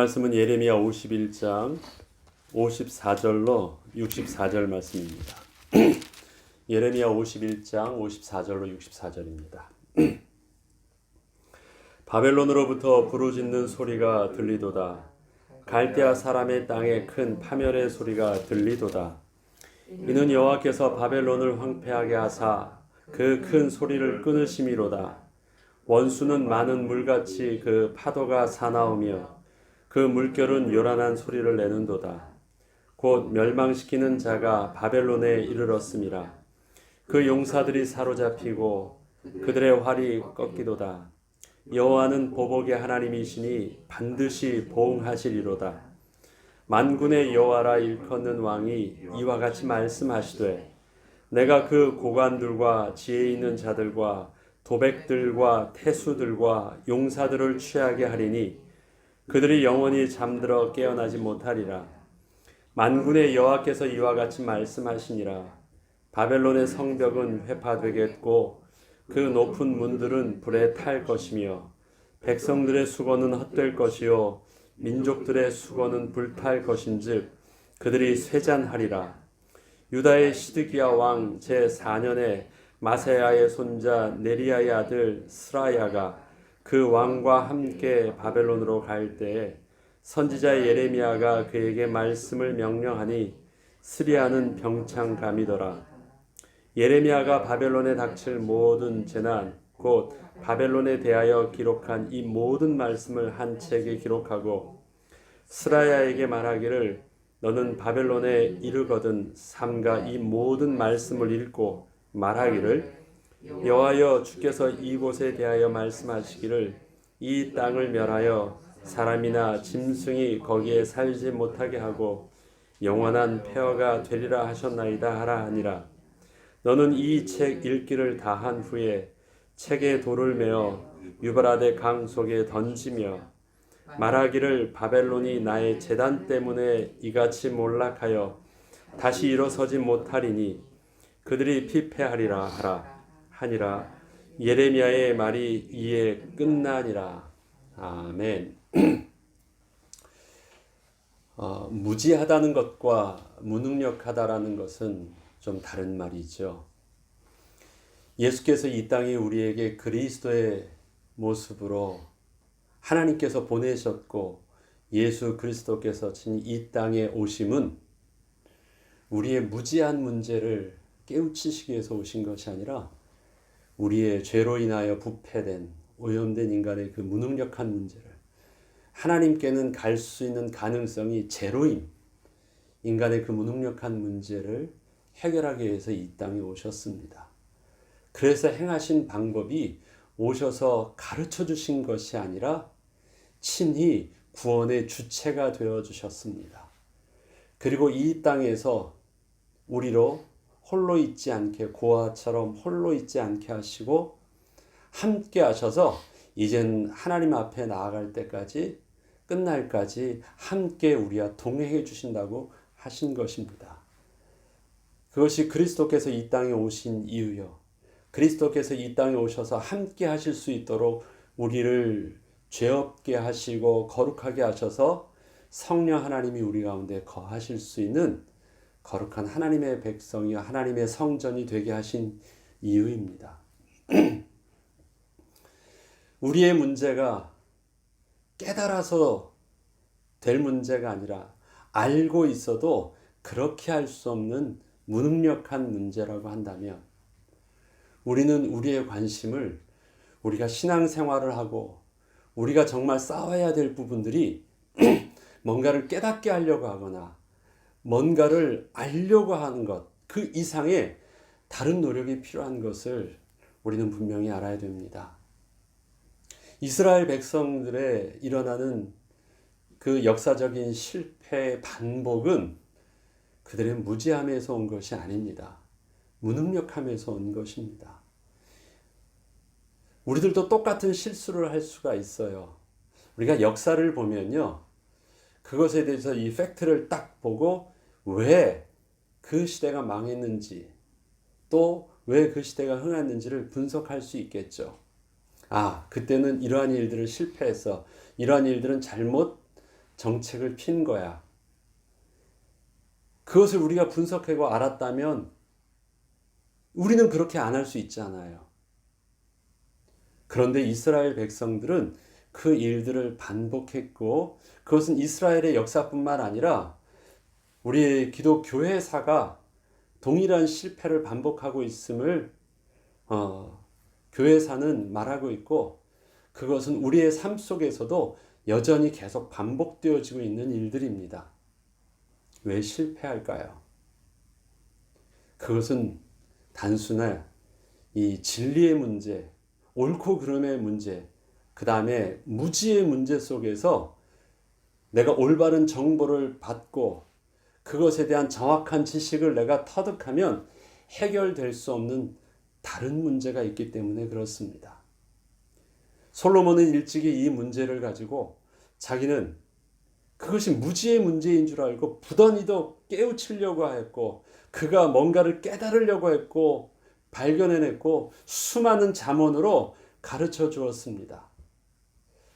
말씀은 예레미야 51장 54절로 64절 말씀입니다. 예레미야 51장 54절로 64절입니다. 바벨론으로부터 부르짖는 소리가 들리도다. 갈대아 사람의 땅에 큰 파멸의 소리가 들리도다. 이는 여호와께서 바벨론을 황폐하게 하사 그 큰 소리를 끊으심이로다. 원수는 많은 물같이 그 파도가 사나우며 그 물결은 요란한 소리를 내는도다. 곧 멸망시키는 자가 바벨론에 이르렀음이라. 그 용사들이 사로잡히고 그들의 활이 꺾이도다. 여호와는 보복의 하나님이시니 반드시 보응하시리로다. 만군의 여호와라 일컫는 왕이 이와 같이 말씀하시되, 내가 그 고관들과 지혜 있는 자들과 도백들과 태수들과 용사들을 취하게 하리니 그들이 영원히 잠들어 깨어나지 못하리라. 만군의 여호와께서 이와 같이 말씀하시니라. 바벨론의 성벽은 회파되겠고 그 높은 문들은 불에 탈 것이며 백성들의 수고는 헛될 것이요 민족들의 수고는 불탈 것인즉 그들이 쇠잔하리라. 유다의 시드기야 왕 제4년에 마세야의 손자 네리야의 아들 스라야가 그 왕과 함께 바벨론으로 갈 때에 선지자 예레미야가 그에게 말씀을 명령하니 스리야는 병창감이더라. 예레미야가 바벨론에 닥칠 모든 재난 곧 바벨론에 대하여 기록한 이 모든 말씀을 한 책에 기록하고 스라야에게 말하기를, 너는 바벨론에 이르거든 삼가 이 모든 말씀을 읽고 말하기를, 여호와여 주께서 이곳에 대하여 말씀하시기를, 이 땅을 멸하여 사람이나 짐승이 거기에 살지 못하게 하고 영원한 폐허가 되리라 하셨나이다 하라 하니라. 너는 이 책 읽기를 다 한 후에 책에 돌을 메어 유브라데 강 속에 던지며 말하기를, 바벨론이 나의 제단 때문에 이같이 몰락하여 다시 일어서지 못하리니 그들이 피폐하리라 하라 하니라. 예레미야의 말이 이에 끝나니라. 아멘. 무지하다는 것과 무능력하다라는 것은 좀 다른 말이죠. 예수께서 이 땅에 우리에게 그리스도의 모습으로 하나님께서 보내셨고 예수 그리스도께서 진 이 땅에 오심은 우리의 무지한 문제를 깨우치시기 위해서 오신 것이 아니라 우리의 죄로 인하여 부패된 오염된 인간의 그 무능력한 문제를, 하나님께는 갈 수 있는 가능성이 제로인 인간의 그 무능력한 문제를 해결하기 위해서 이 땅에 오셨습니다. 그래서 행하신 방법이 오셔서 가르쳐 주신 것이 아니라 친히 구원의 주체가 되어 주셨습니다. 그리고 이 땅에서 우리로 홀로 있지 않게, 고아처럼 홀로 있지 않게 하시고 함께 하셔서 이젠 하나님 앞에 나아갈 때까지, 끝날까지 함께 우리와 동행해 주신다고 하신 것입니다. 그것이 그리스도께서 이 땅에 오신 이유요, 그리스도께서 이 땅에 오셔서 함께 하실 수 있도록 우리를 죄 없게 하시고 거룩하게 하셔서 성령 하나님이 우리 가운데 거하실 수 있는 거룩한 하나님의 백성이요 하나님의 성전이 되게 하신 이유입니다. 우리의 문제가 깨달아서 될 문제가 아니라 알고 있어도 그렇게 할 수 없는 무능력한 문제라고 한다면, 우리는 우리의 관심을, 우리가 신앙생활을 하고 우리가 정말 싸워야 될 부분들이 뭔가를 깨닫게 하려고 하거나 뭔가를 알려고 하는 것, 그 이상의 다른 노력이 필요한 것을 우리는 분명히 알아야 됩니다. 이스라엘 백성들의 일어나는 그 역사적인 실패의 반복은 그들의 무지함에서 온 것이 아닙니다. 무능력함에서 온 것입니다. 우리들도 똑같은 실수를 할 수가 있어요. 우리가 역사를 보면요, 그것에 대해서 이 팩트를 딱 보고 왜 그 시대가 망했는지, 또 왜 그 시대가 흥했는지를 분석할 수 있겠죠. 그때는 이러한 일들을 실패해서, 이러한 일들은 잘못 정책을 핀 거야. 그것을 우리가 분석하고 알았다면 우리는 그렇게 안 할 수 있잖아요. 그런데 이스라엘 백성들은 그 일들을 반복했고, 그것은 이스라엘의 역사뿐만 아니라 우리 기독교회사가 동일한 실패를 반복하고 있음을 교회사는 말하고 있고, 그것은 우리의 삶 속에서도 여전히 계속 반복되어지고 있는 일들입니다. 왜 실패할까요? 그것은 단순한 이 진리의 문제, 옳고 그름의 문제, 그 다음에 무지의 문제 속에서 내가 올바른 정보를 받고 그것에 대한 정확한 지식을 내가 터득하면 해결될 수 없는 다른 문제가 있기 때문에 그렇습니다. 솔로몬은 일찍이 이 문제를 가지고 자기는 그것이 무지의 문제인 줄 알고 부단히도 깨우치려고 했고, 그가 뭔가를 깨달으려고 했고 발견해냈고 수많은 잠언으로 가르쳐 주었습니다.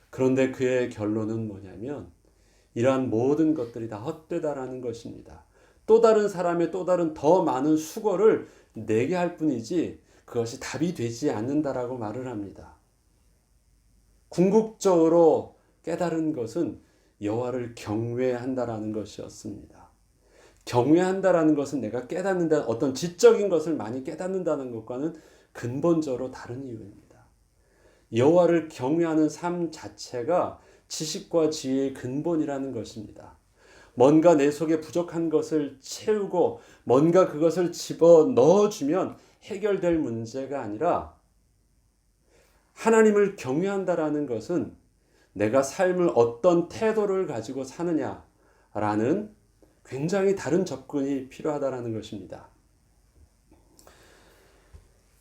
그런데 그의 결론은 뭐냐면 이러한 모든 것들이 다 헛되다라는 것입니다. 또 다른 사람의 또 다른 더 많은 수고를 내게 할 뿐이지 그것이 답이 되지 않는다라고 말을 합니다. 궁극적으로 깨달은 것은 여호와를 경외한다라는 것이었습니다. 경외한다라는 것은 내가 깨닫는다, 어떤 지적인 것을 많이 깨닫는다는 것과는 근본적으로 다른 이유입니다. 여호와를 경외하는 삶 자체가 지식과 지혜의 근본이라는 것입니다. 뭔가 내 속에 부족한 것을 채우고 뭔가 그것을 집어 넣어주면 해결될 문제가 아니라, 하나님을 경외한다라는 것은 내가 삶을 어떤 태도를 가지고 사느냐라는 굉장히 다른 접근이 필요하다라는 것입니다.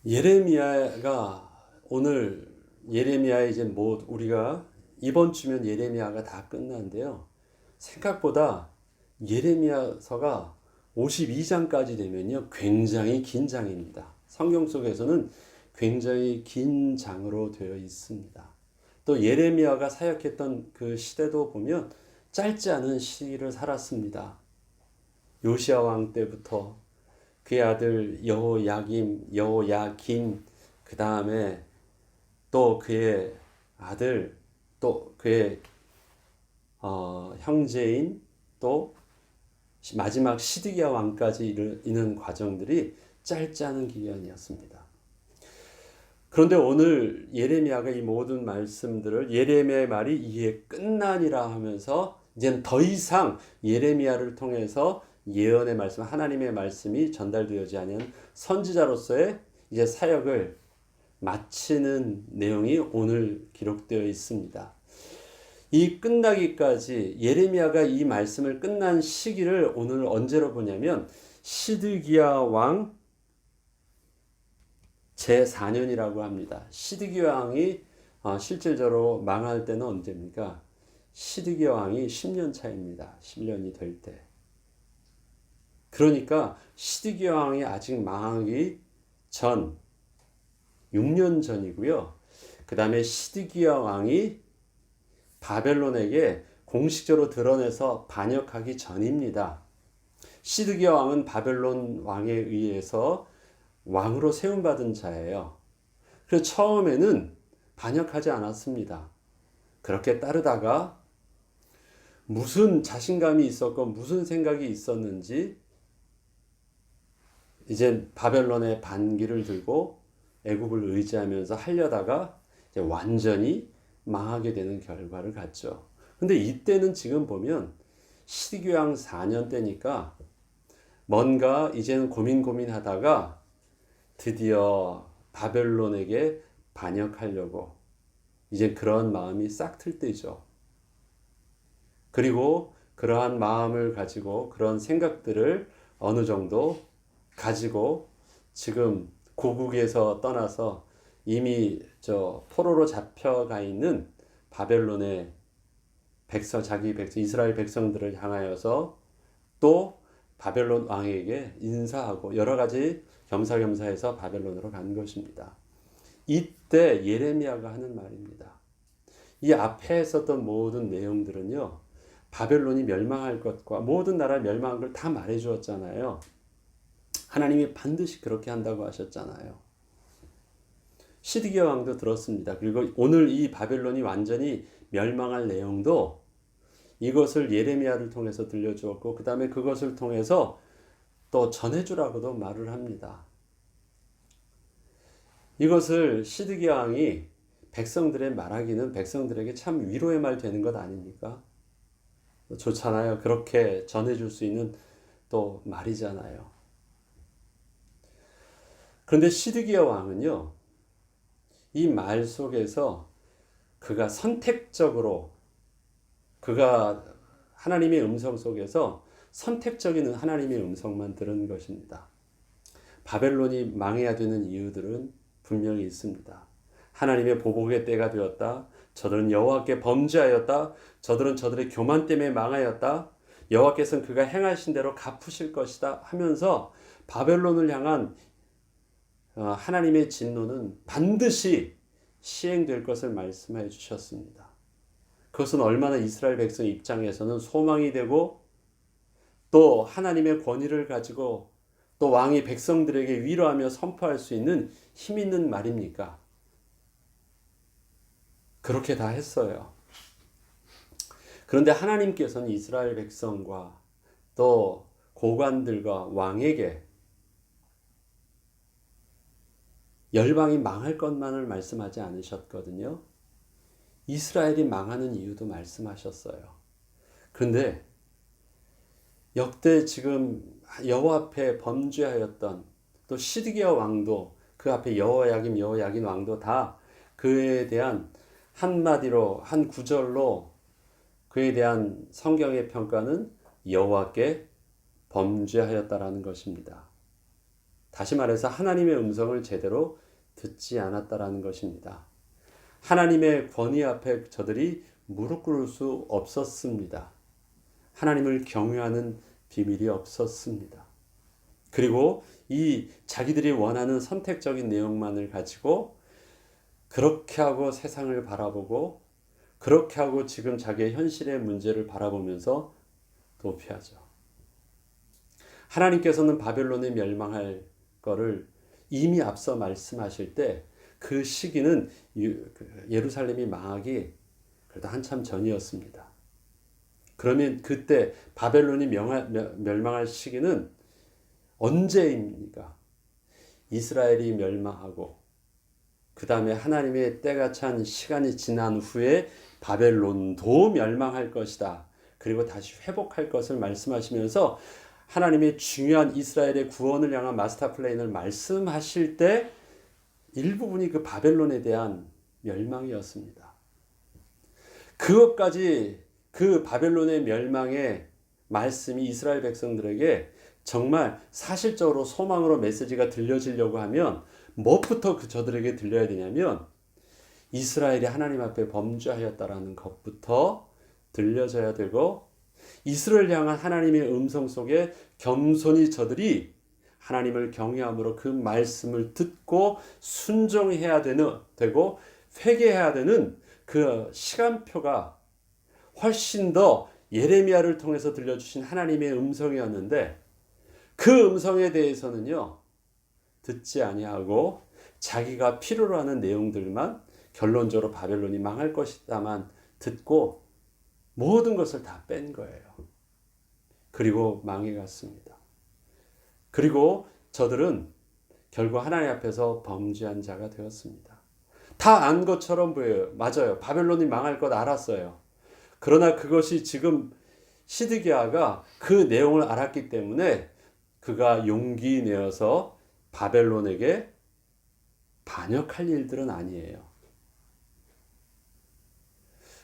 예레미야가 오늘 예레미야의 이제 우리가 이번 주면 예레미야가 다 끝나는데요. 생각보다 예레미야서가 52장까지 되면요 굉장히 긴 장입니다. 성경 속에서는 굉장히 긴 장으로 되어 있습니다. 또 예레미야가 사역했던 그 시대도 보면 짧지 않은 시기를 살았습니다. 요시야 왕 때부터 그의 아들 여호야김, 그 다음에 또 그의 아들, 또 그의 형제인, 또 마지막 시드기야 왕까지 이르는 과정들이 짧지 않은 기간이었습니다. 그런데 오늘 예레미야가 이 모든 말씀들을 예레미야의 말이 이에 끝나니라 하면서 이제는 더 이상 예레미야를 통해서 예언의 말씀, 하나님의 말씀이 전달되어지지 않은 선지자로서의 이제 사역을 마치는 내용이 오늘 기록되어 있습니다. 이 끝나기까지 예레미야가 이 말씀을 끝난 시기를 오늘 언제로 보냐면 시드기야 왕 제4년이라고 합니다. 시드기야 왕이 실질적으로 망할 때는 언제입니까? 시드기야 왕이 10년 차입니다. 10년이 될 때. 그러니까 시드기야 왕이 아직 망하기 전 6년 전이고요. 그 다음에 시드기야 왕이 바벨론에게 공식적으로 드러내서 반역하기 전입니다. 시드기야 왕은 바벨론 왕에 의해서 왕으로 세움받은 자예요. 그래서 처음에는 반역하지 않았습니다. 그렇게 따르다가 무슨 자신감이 있었고 무슨 생각이 있었는지 이제 바벨론의 반기를 들고 애굽을 의지하면서 하려다가 이제 완전히 망하게 되는 결과를 갖죠. 근데 이때는 지금 보면 시드기야 왕 4년 때니까 뭔가 이제는 고민하다가 드디어 바벨론에게 반역하려고 이제 그런 마음이 싹 틀 때죠. 그리고 그러한 마음을 가지고 그런 생각들을 어느 정도 가지고 지금 고국에서 떠나서 이미 포로로 잡혀가 있는 바벨론의 자기 백성, 이스라엘 백성들을 향하여서 또 바벨론 왕에게 인사하고 여러 가지 겸사겸사해서 바벨론으로 간 것입니다. 이때 예레미야가 하는 말입니다. 이 앞에 있었던 모든 내용들은요, 바벨론이 멸망할 것과 모든 나라 멸망한 걸 다 말해 주었잖아요. 하나님이 반드시 그렇게 한다고 하셨잖아요. 시드기야 왕도 들었습니다. 그리고 오늘 이 바벨론이 완전히 멸망할 내용도 이것을 예레미야를 통해서 들려주었고 그 다음에 그것을 통해서 또 전해주라고도 말을 합니다. 이것을 시드기야 왕이 백성들의 말하기는 백성들에게 참 위로의 말 되는 것 아닙니까? 좋잖아요. 그렇게 전해줄 수 있는 또 말이잖아요. 그런데 시드기야 왕은요, 이 말 속에서 그가 선택적으로 그가 하나님의 음성 속에서 선택적인 하나님의 음성만 들은 것입니다. 바벨론이 망해야 되는 이유들은 분명히 있습니다. 하나님의 보복의 때가 되었다. 저들은 여호와께 범죄하였다. 저들은 저들의 교만 때문에 망하였다. 여호와께서는 그가 행하신 대로 갚으실 것이다 하면서 바벨론을 향한 하나님의 진노는 반드시 시행될 것을 말씀해 주셨습니다. 그것은 얼마나 이스라엘 백성 입장에서는 소망이 되고 또 하나님의 권위를 가지고 또 왕이 백성들에게 위로하며 선포할 수 있는 힘 있는 말입니까? 그렇게 다 했어요. 그런데 하나님께서는 이스라엘 백성과 또 고관들과 왕에게 열방이 망할 것만을 말씀하지 않으셨거든요. 이스라엘이 망하는 이유도 말씀하셨어요. 그런데 역대 지금 여호와 앞에 범죄하였던 또 시드기야 왕도 그 앞에 여호야긴 왕도 다 그에 대한 한마디로 한 구절로 그에 대한 성경의 평가는 여호와께 범죄하였다라는 것입니다. 다시 말해서 하나님의 음성을 제대로 듣지 않았다라는 것입니다. 하나님의 권위 앞에 저들이 무릎 꿇을 수 없었습니다. 하나님을 경외하는 비밀이 없었습니다. 그리고 이 자기들이 원하는 선택적인 내용만을 가지고 그렇게 하고 세상을 바라보고 그렇게 하고 지금 자기의 현실의 문제를 바라보면서 도피하죠. 하나님께서는 바벨론에 멸망할 거를 이미 앞서 말씀하실 때 그 시기는 예루살렘이 망하기 그래도 한참 전이었습니다. 그러면 그때 바벨론이 멸망할 시기는 언제입니까? 이스라엘이 멸망하고 그 다음에 하나님의 때가 찬 시간이 지난 후에 바벨론도 멸망할 것이다. 그리고 다시 회복할 것을 말씀하시면서 하나님의 중요한 이스라엘의 구원을 향한 마스터 플랜을 말씀하실 때 일부분이 그 바벨론에 대한 멸망이었습니다. 그것까지 그 바벨론의 멸망의 말씀이 이스라엘 백성들에게 정말 사실적으로 소망으로 메시지가 들려지려고 하면 무엇부터 저들에게 들려야 되냐면 이스라엘이 하나님 앞에 범죄하였다라는 것부터 들려져야 되고 이스라엘 향한 하나님의 음성 속에 겸손히 저들이 하나님을 경외함으로 그 말씀을 듣고 순종해야 되고 회개해야 되는 그 시간표가 훨씬 더 예레미야를 통해서 들려주신 하나님의 음성이었는데 그 음성에 대해서는요 듣지 아니하고 자기가 필요로 하는 내용들만 결론적으로 바벨론이 망할 것이다만 듣고 모든 것을 다 뺀 거예요. 그리고 망해갔습니다. 그리고 저들은 결국 하나님 앞에서 범죄한 자가 되었습니다. 다 안 것처럼 보여요. 맞아요. 바벨론이 망할 것 알았어요. 그러나 그것이 지금 시드기야가 그 내용을 알았기 때문에 그가 용기 내어서 바벨론에게 반역할 일들은 아니에요.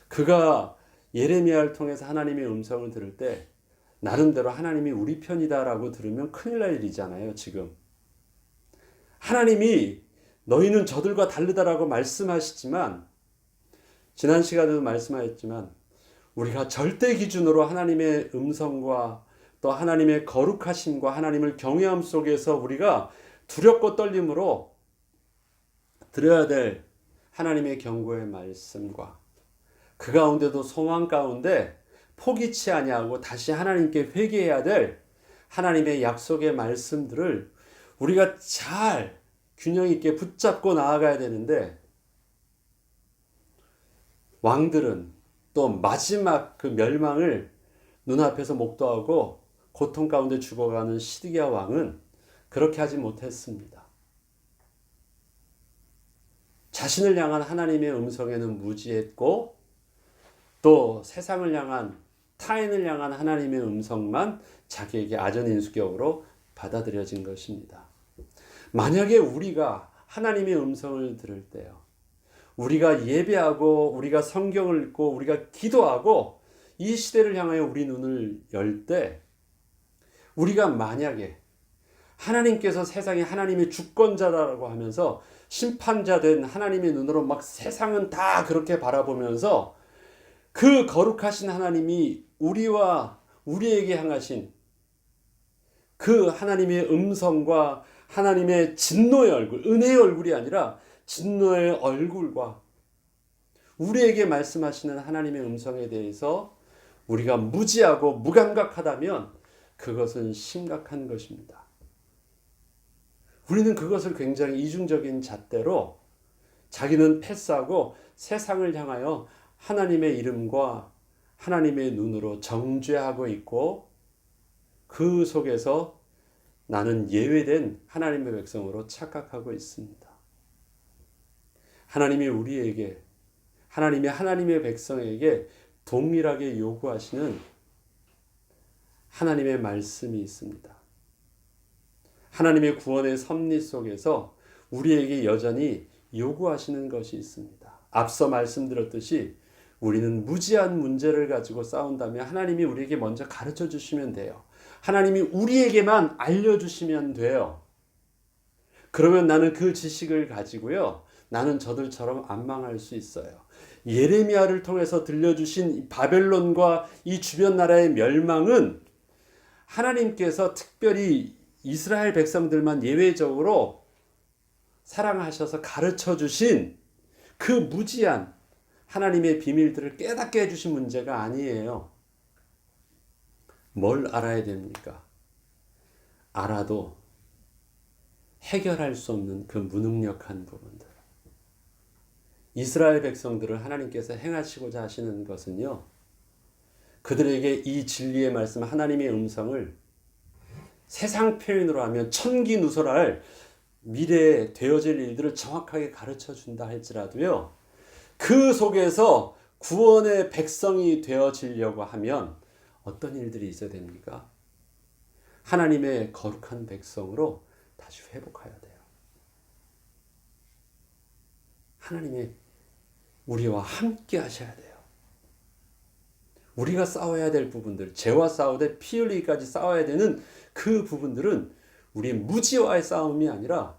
그가 예레미야를 통해서 하나님의 음성을 들을 때 나름대로 하나님이 우리 편이다라고 들으면 큰일 날 일이잖아요. 지금 하나님이 너희는 저들과 다르다라고 말씀하시지만 지난 시간에도 말씀하셨지만 우리가 절대 기준으로 하나님의 음성과 또 하나님의 거룩하심과 하나님을 경외함 속에서 우리가 두렵고 떨림으로 들어야 될 하나님의 경고의 말씀과 그 가운데도 소망 가운데 포기치 아니하고 다시 하나님께 회개해야 될 하나님의 약속의 말씀들을 우리가 잘 균형 있게 붙잡고 나아가야 되는데, 왕들은 또 마지막 그 멸망을 눈앞에서 목도하고 고통 가운데 죽어가는 시드기야 왕은 그렇게 하지 못했습니다. 자신을 향한 하나님의 음성에는 무지했고, 또 세상을 향한, 타인을 향한 하나님의 음성만 자기에게 아전인수격으로 받아들여진 것입니다. 만약에 우리가 하나님의 음성을 들을 때요, 우리가 예배하고 우리가 성경을 읽고 우리가 기도하고 이 시대를 향하여 우리 눈을 열 때, 우리가 만약에 하나님께서 세상에 하나님의 주권자라고 하면서 심판자 된 하나님의 눈으로 막 세상은 다 그렇게 바라보면서 그 거룩하신 하나님이 우리와 우리에게 향하신 그 하나님의 음성과 하나님의 진노의 얼굴, 은혜의 얼굴이 아니라 진노의 얼굴과 우리에게 말씀하시는 하나님의 음성에 대해서 우리가 무지하고 무감각하다면 그것은 심각한 것입니다. 우리는 그것을 굉장히 이중적인 잣대로 자기는 패스하고 세상을 향하여 하나님의 이름과 하나님의 눈으로 정죄하고 있고, 그 속에서 나는 예외된 하나님의 백성으로 착각하고 있습니다. 하나님이 우리에게, 하나님의 백성에게 동일하게 요구하시는 하나님의 말씀이 있습니다. 하나님의 구원의 섭리 속에서 우리에게 여전히 요구하시는 것이 있습니다. 앞서 말씀드렸듯이 우리는 무지한 문제를 가지고 싸운다면 하나님이 우리에게 먼저 가르쳐 주시면 돼요. 하나님이 우리에게만 알려주시면 돼요. 그러면 나는 그 지식을 가지고요, 나는 저들처럼 안 망할 수 있어요. 예레미야를 통해서 들려주신 바벨론과 이 주변 나라의 멸망은 하나님께서 특별히 이스라엘 백성들만 예외적으로 사랑하셔서 가르쳐 주신 그 무지한 하나님의 비밀들을 깨닫게 해주신 문제가 아니에요. 뭘 알아야 됩니까? 알아도 해결할 수 없는 그 무능력한 부분들. 이스라엘 백성들을 하나님께서 행하시고자 하시는 것은요, 그들에게 이 진리의 말씀, 하나님의 음성을 세상 표현으로 하면 천기누설할 미래에 되어질 일들을 정확하게 가르쳐 준다 할지라도요, 그 속에서 구원의 백성이 되어지려고 하면 어떤 일들이 있어야 됩니까? 하나님의 거룩한 백성으로 다시 회복해야 돼요. 하나님이 우리와 함께 하셔야 돼요. 우리가 싸워야 될 부분들, 죄와 싸우되 피 흘리기까지 싸워야 되는 그 부분들은 우리의 무지와의 싸움이 아니라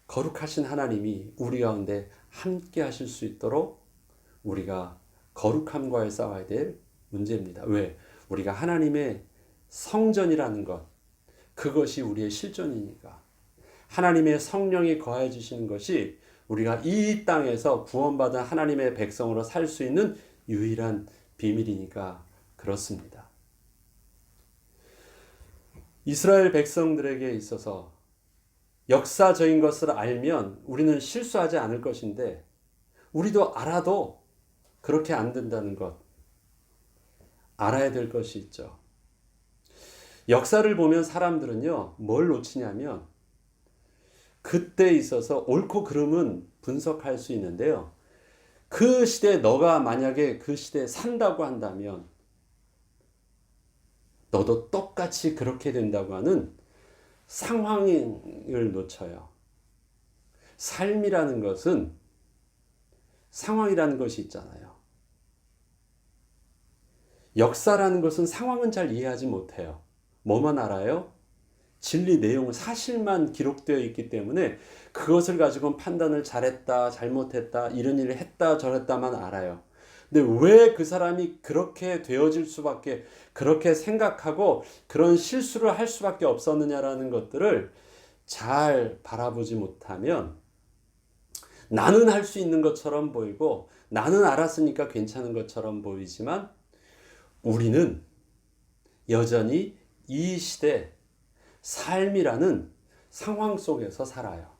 거룩하신 하나님이 우리 가운데 함께 하실 수 있도록 우리가 거룩함과의 싸워야 될 문제입니다. 왜? 우리가 하나님의 성전이라는 것, 그것이 우리의 실존이니까. 하나님의 성령이 거해 주시는 것이 우리가 이 땅에서 구원받은 하나님의 백성으로 살 수 있는 유일한 비밀이니까 그렇습니다. 이스라엘 백성들에게 있어서 역사적인 것을 알면 우리는 실수하지 않을 것인데, 우리도 알아도 그렇게 안 된다는 것, 알아야 될 것이 있죠. 역사를 보면 사람들은요, 뭘 놓치냐면 그때 있어서 옳고 그름은 분석할 수 있는데요, 그 시대에 너가 만약에 그 시대에 산다고 한다면 너도 똑같이 그렇게 된다고 하는 상황을 놓쳐요. 삶이라는 것은 상황이라는 것이 있잖아요. 역사라는 것은 상황은 잘 이해하지 못해요. 뭐만 알아요? 진리 내용, 사실만 기록되어 있기 때문에 그것을 가지고 판단을 잘했다, 잘못했다, 이런 일을 했다, 저랬다만 알아요. 근데 왜 그 사람이 그렇게 되어질 수밖에, 그렇게 생각하고 그런 실수를 할 수밖에 없었느냐라는 것들을 잘 바라보지 못하면 나는 할 수 있는 것처럼 보이고 나는 알았으니까 괜찮은 것처럼 보이지만 우리는 여전히 이 시대 삶이라는 상황 속에서 살아요.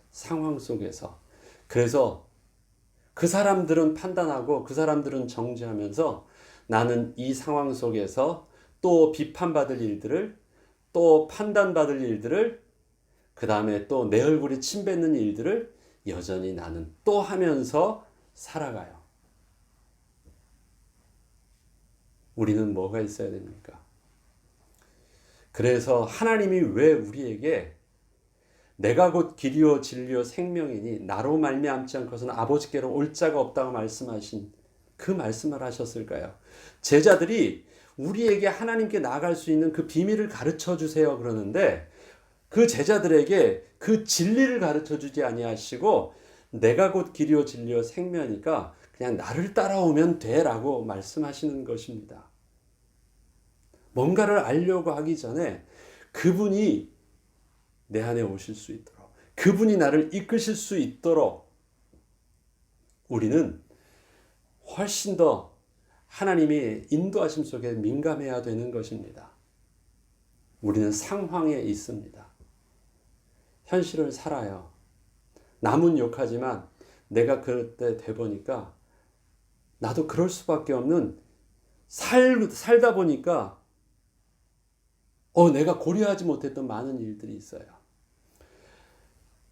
상황 속에서. 그래서 그 사람들은 판단하고 그 사람들은 정죄하면서 나는 이 상황 속에서 또 비판받을 일들을, 또 판단받을 일들을, 그 다음에 또 내 얼굴에 침 뱉는 일들을 여전히 나는 또 하면서 살아가요. 우리는 뭐가 있어야 됩니까? 그래서 하나님이 왜 우리에게 내가 곧 길이요 진리요 생명이니 나로 말미암지 않고서는 아버지께로 올 자가 없다고 말씀하신 그 말씀을 하셨을까요? 제자들이 우리에게 하나님께 나아갈 수 있는 그 비밀을 가르쳐 주세요 그러는데 그 제자들에게 그 진리를 가르쳐 주지 아니하시고 내가 곧 길이요 진리요 생명이니까 그냥 나를 따라오면 돼라고 말씀하시는 것입니다. 뭔가를 알려고 하기 전에 그분이 내 안에 오실 수 있도록, 그분이 나를 이끄실 수 있도록 우리는 훨씬 더 하나님의 인도하심 속에 민감해야 되는 것입니다. 우리는 상황에 있습니다. 현실을 살아요. 남은 욕하지만 내가 그때 돼 보니까 나도 그럴 수밖에 없는 살다 보니까 내가 고려하지 못했던 많은 일들이 있어요.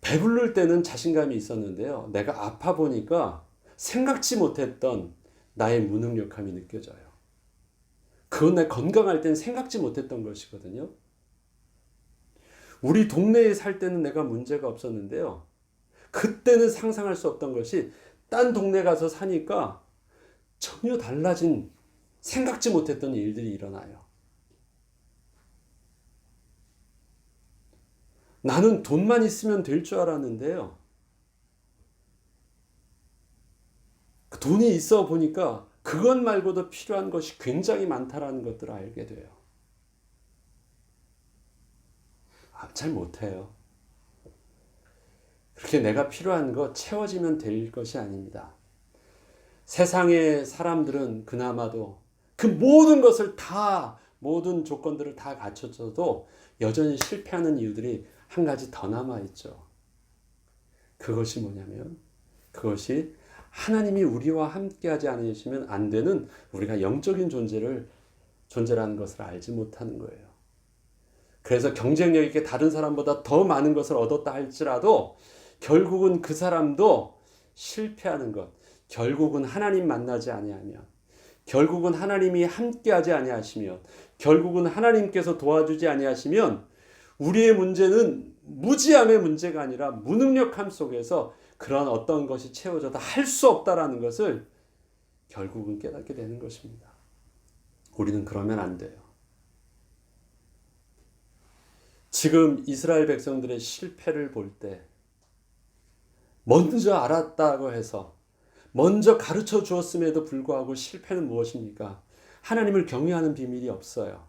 배부를 때는 자신감이 있었는데요. 내가 아파 보니까 생각지 못했던 나의 무능력함이 느껴져요. 그건 내 건강할 땐 생각지 못했던 것이거든요. 우리 동네에 살 때는 내가 문제가 없었는데요. 그때는 상상할 수 없던 것이 딴 동네 가서 사니까 전혀 달라진 생각지 못했던 일들이 일어나요. 나는 돈만 있으면 될 줄 알았는데요. 돈이 있어 보니까 그것 말고도 필요한 것이 굉장히 많다라는 것들을 알게 돼요. 잘 못해요. 그렇게 내가 필요한 것 채워지면 될 것이 아닙니다. 세상의 사람들은 그나마도 그 모든 것을 다, 모든 조건들을 다 갖춰줘도 여전히 실패하는 이유들이 한 가지 더 남아있죠. 그것이 뭐냐면, 그것이 하나님이 우리와 함께하지 않으시면 안 되는 우리가 영적인 존재라는 것을 알지 못하는 거예요. 그래서 경쟁력 있게 다른 사람보다 더 많은 것을 얻었다 할지라도 결국은 그 사람도 실패하는 것, 결국은 하나님 만나지 아니하면, 결국은 하나님이 함께하지 아니하시면, 결국은 하나님께서 도와주지 아니하시면 우리의 문제는 무지함의 문제가 아니라 무능력함 속에서 그런 어떤 것이 채워져도 할 수 없다라는 것을 결국은 깨닫게 되는 것입니다. 우리는 그러면 안 돼요. 지금 이스라엘 백성들의 실패를 볼 때 먼저 알았다고 해서 먼저 가르쳐 주었음에도 불구하고 실패는 무엇입니까? 하나님을 경외하는 비밀이 없어요.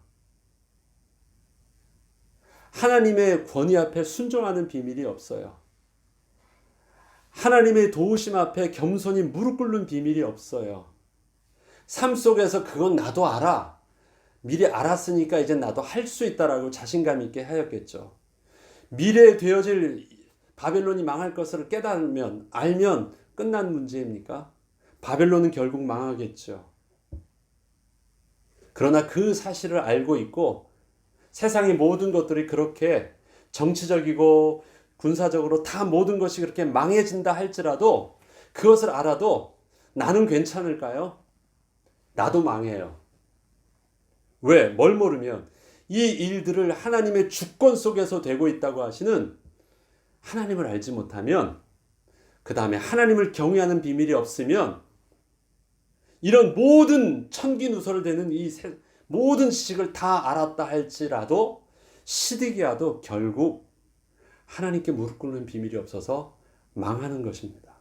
하나님의 권위 앞에 순종하는 비밀이 없어요. 하나님의 도우심 앞에 겸손히 무릎 꿇는 비밀이 없어요. 삶 속에서 그건 나도 알아. 미리 알았으니까 이제 나도 할 수 있다라고 자신감 있게 하였겠죠. 미래에 되어질 바벨론이 망할 것을 깨달으면, 알면 끝난 문제입니까? 바벨론은 결국 망하겠죠. 그러나 그 사실을 알고 있고 세상의 모든 것들이 그렇게 정치적이고 군사적으로 다 모든 것이 그렇게 망해진다 할지라도 그것을 알아도 나는 괜찮을까요? 나도 망해요. 왜? 뭘 모르면 이 일들을 하나님의 주권 속에서 되고 있다고 하시는 하나님을 알지 못하면, 그 다음에 하나님을 경외하는 비밀이 없으면 이런 모든 천기누설을 되는 이 모든 지식을 다 알았다 할지라도 시디기야도 결국 하나님께 무릎 꿇는 비밀이 없어서 망하는 것입니다.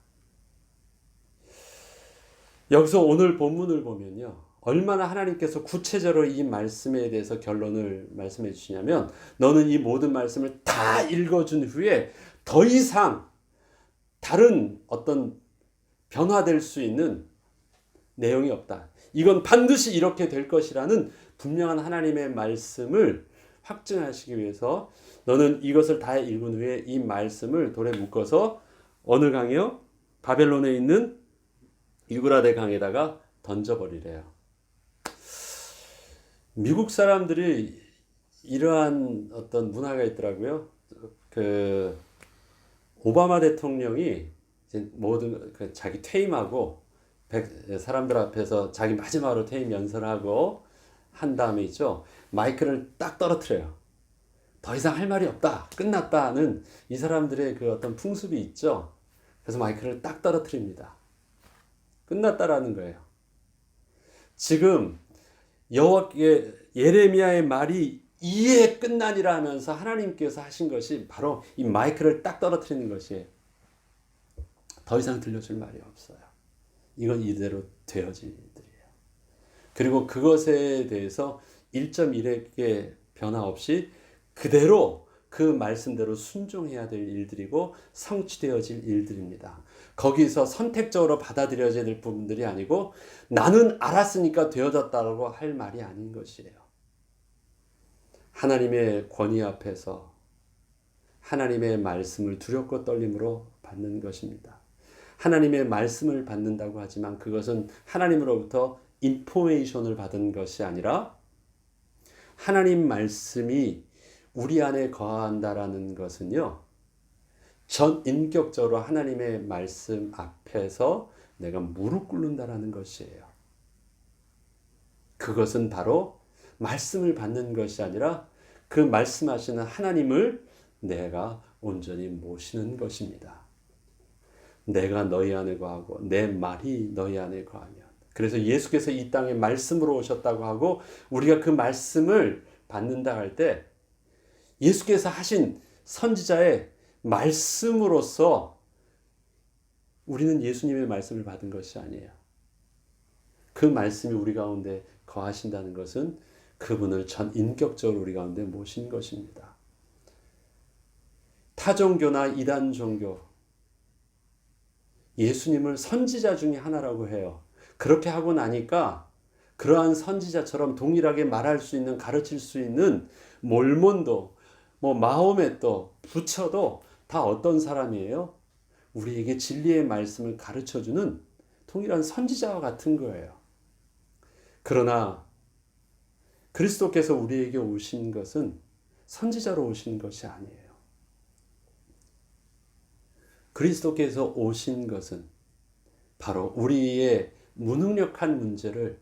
여기서 오늘 본문을 보면요, 얼마나 하나님께서 구체적으로 이 말씀에 대해서 결론을 말씀해 주시냐면, 너는 이 모든 말씀을 다 읽어준 후에 더 이상 다른 어떤 변화될 수 있는 내용이 없다. 이건 반드시 이렇게 될 것이라는 분명한 하나님의 말씀을 확증하시기 위해서 너는 이것을 다 읽은 후에 이 말씀을 돌에 묶어서 어느 강이요? 바벨론에 있는 유브라데 강에다가 던져버리래요. 미국 사람들이 이러한 어떤 문화가 있더라고요. 그 오바마 대통령이 이제 모든 자기 퇴임하고 사람들 앞에서 자기 마지막으로 퇴임 연설하고 한 다음에 있죠. 마이크를 딱 떨어뜨려요. 더 이상 할 말이 없다. 끝났다는 이 사람들의 그 어떤 풍습이 있죠. 그래서 마이크를 딱 떨어뜨립니다. 끝났다라는 거예요. 지금 여호와께 예레미야의 말이 이에 끝나니라 하면서 하나님께서 하신 것이 바로 이 마이크를 딱 떨어뜨리는 것이에요. 더 이상 들려줄 말이 없어요. 이건 이대로 되어진 일들이에요. 그리고 그것에 대해서 1.1의 변화 없이 그대로 그 말씀대로 순종해야 될 일들이고 성취되어질 일들입니다. 거기서 선택적으로 받아들여져야 될 부분들이 아니고 나는 알았으니까 되어졌다고 할 말이 아닌 것이에요. 하나님의 권위 앞에서 하나님의 말씀을 두렵고 떨림으로 받는 것입니다. 하나님의 말씀을 받는다고 하지만 그것은 하나님으로부터 인포메이션을 받은 것이 아니라 하나님 말씀이 우리 안에 거한다라는 것은요, 전인격적으로 하나님의 말씀 앞에서 내가 무릎 꿇는다라는 것이에요. 그것은 바로 말씀을 받는 것이 아니라 그 말씀하시는 하나님을 내가 온전히 모시는 것입니다. 내가 너희 안에 거하고 내 말이 너희 안에 거하면. 그래서 예수께서 이 땅에 말씀으로 오셨다고 하고 우리가 그 말씀을 받는다 할 때 예수께서 하신 선지자의 말씀으로서 우리는 예수님의 말씀을 받은 것이 아니에요. 그 말씀이 우리 가운데 거하신다는 것은 그분을 전인격적으로 우리 가운데 모신 것입니다. 타종교나 이단 종교, 예수님을 선지자 중에 하나라고 해요. 그렇게 하고 나니까 그러한 선지자처럼 동일하게 말할 수 있는, 가르칠 수 있는 몰몬도, 마호메도, 부처도 다 어떤 사람이에요? 우리에게 진리의 말씀을 가르쳐주는 동일한 선지자와 같은 거예요. 그러나 그리스도께서 우리에게 오신 것은 선지자로 오신 것이 아니에요. 그리스도께서 오신 것은 바로 우리의 무능력한 문제를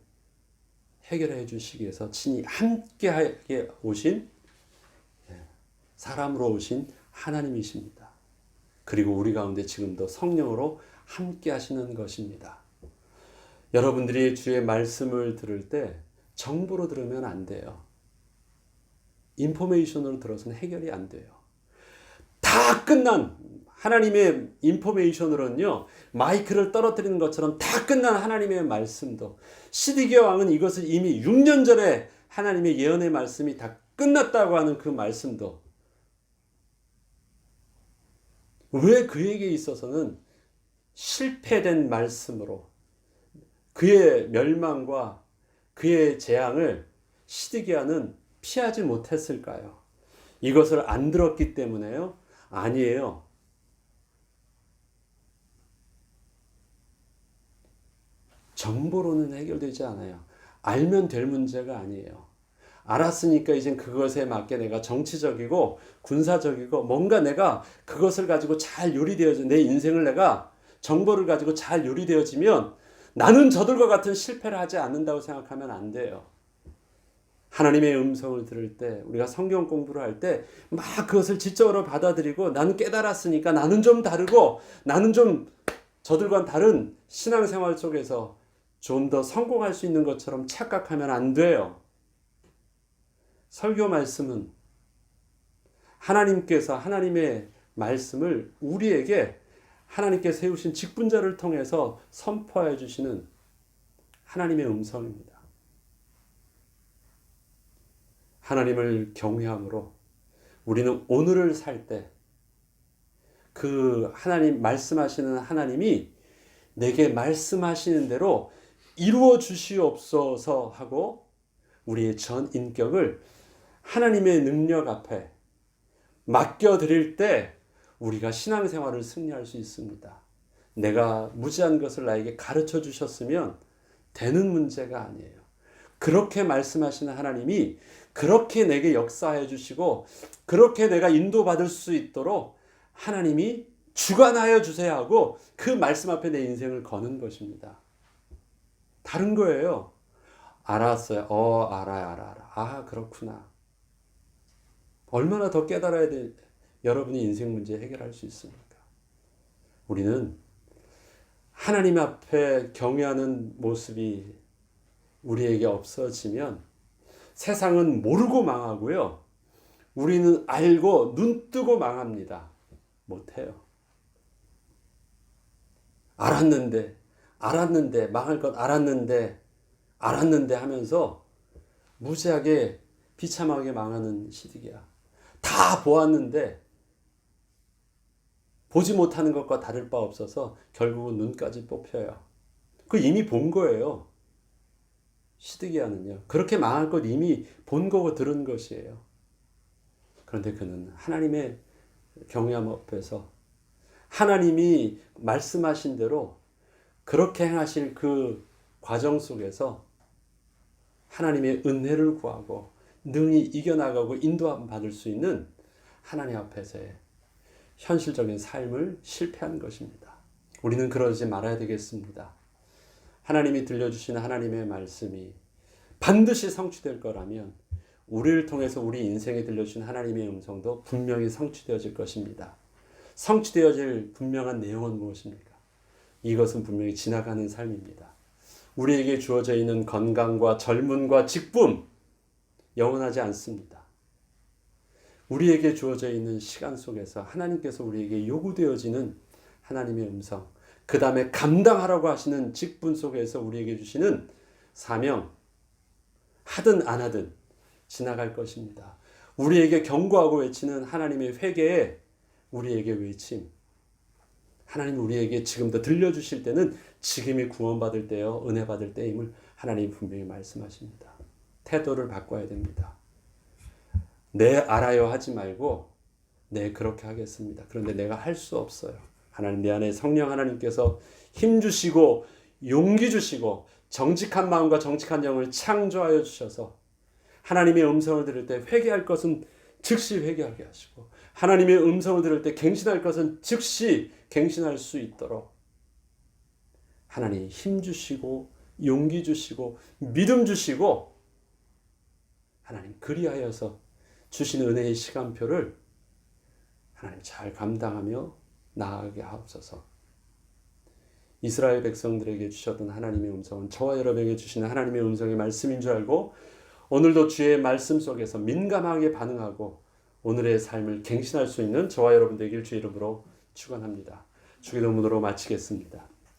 해결해 주시기 위해서 친히 함께하게 오신 사람으로 오신 하나님이십니다. 그리고 우리 가운데 지금도 성령으로 함께 하시는 것입니다. 여러분들이 주의 말씀을 들을 때 정보로 들으면 안 돼요. 인포메이션으로 들어서는 해결이 안 돼요. 다 끝난 하나님의 인포메이션으로는요, 마이크를 떨어뜨리는 것처럼 다 끝난 하나님의 말씀도, 시드기야 왕은 이것을 이미 6년 전에 하나님의 예언의 말씀이 다 끝났다고 하는 그 말씀도 왜 그에게 있어서는 실패된 말씀으로 그의 멸망과 그의 재앙을 시드기야는 피하지 못했을까요? 이것을 안 들었기 때문에요? 아니에요. 정보로는 해결되지 않아요. 알면 될 문제가 아니에요. 알았으니까 이젠 그것에 맞게 내가 정치적이고 군사적이고 뭔가 내가 그것을 가지고 잘 요리되어져 내 인생을 내가 정보를 가지고 잘 요리되어지면 나는 저들과 같은 실패를 하지 않는다고 생각하면 안 돼요. 하나님의 음성을 들을 때 우리가 성경 공부를 할 때 막 그것을 지적으로 받아들이고 나는 깨달았으니까 나는 좀 다르고 나는 좀 저들과는 다른 신앙생활 속에서 좀 더 성공할 수 있는 것처럼 착각하면 안 돼요. 설교 말씀은 하나님께서 하나님의 말씀을 우리에게 하나님께 세우신 직분자를 통해서 선포해 주시는 하나님의 음성입니다. 하나님을 경외함으로 우리는 오늘을 살 때 그 하나님 말씀하시는 하나님이 내게 말씀하시는 대로 이루어 주시옵소서 하고 우리의 전 인격을 하나님의 능력 앞에 맡겨드릴 때 우리가 신앙생활을 승리할 수 있습니다. 내가 무지한 것을 나에게 가르쳐 주셨으면 되는 문제가 아니에요. 그렇게 말씀하시는 하나님이 그렇게 내게 역사해 주시고 그렇게 내가 인도받을 수 있도록 하나님이 주관하여 주세요 하고 그 말씀 앞에 내 인생을 거는 것입니다. 다른 거예요. 알았어요. 알아. 아, 그렇구나. 얼마나 더 깨달아야 여러분이 인생 문제 해결할 수 있습니까? 우리는 하나님 앞에 경외하는 모습이 우리에게 없어지면 세상은 모르고 망하고요. 우리는 알고 눈 뜨고 망합니다. 못해요. 알았는데 망할 것 알았는데 하면서 무지하게 비참하게 망하는 시기야. 다 보았는데 보지 못하는 것과 다를 바 없어서 결국은 눈까지 뽑혀요. 그 이미 본 거예요. 시드기야는요. 그렇게 망할 것 이미 본 거고 들은 것이에요. 그런데 그는 하나님의 경외함 앞에서 하나님이 말씀하신 대로 그렇게 행하실 그 과정 속에서 하나님의 은혜를 구하고 능히 이겨나가고 인도함 받을 수 있는 하나님 앞에서의 현실적인 삶을 실패한 것입니다. 우리는 그러지 말아야 되겠습니다. 하나님이 들려주시는 하나님의 말씀이 반드시 성취될 거라면 우리를 통해서 우리 인생에 들려주신 하나님의 음성도 분명히 성취되어질 것입니다. 성취되어질 분명한 내용은 무엇입니까? 이것은 분명히 지나가는 삶입니다. 우리에게 주어져 있는 건강과 젊음과 직분 영원하지 않습니다. 우리에게 주어져 있는 시간 속에서 하나님께서 우리에게 요구되어지는 하나님의 음성, 그 다음에 감당하라고 하시는 직분 속에서 우리에게 주시는 사명, 하든 안 하든 지나갈 것입니다. 우리에게 경고하고 외치는 하나님의 회개에 우리에게 외침, 하나님 우리에게 지금 더 들려주실 때는 지금이 구원받을 때요, 은혜 받을 때임을 하나님 분명히 말씀하십니다. 태도를 바꿔야 됩니다. 네 알아요 하지 말고 네 그렇게 하겠습니다. 그런데 내가 할 수 없어요. 하나님 내 안에 성령 하나님께서 힘 주시고 용기 주시고 정직한 마음과 정직한 영을 창조하여 주셔서 하나님의 음성을 들을 때 회개할 것은 즉시 회개하게 하시고 하나님의 음성을 들을 때 갱신할 것은 즉시 갱신할 수 있도록 하나님 힘 주시고 용기 주시고 믿음 주시고 하나님 그리하여서 주신 은혜의 시간표를 하나님 잘 감당하며 나아가게 하옵소서. 이스라엘 백성들에게 주셨던 하나님의 음성은 저와 여러분에게 주시는 하나님의 음성의 말씀인 줄 알고 오늘도 주의 말씀 속에서 민감하게 반응하고 오늘의 삶을 갱신할 수 있는 저와 여러분 되길 주의 이름으로 축원합니다. 주기도문으로 마치겠습니다.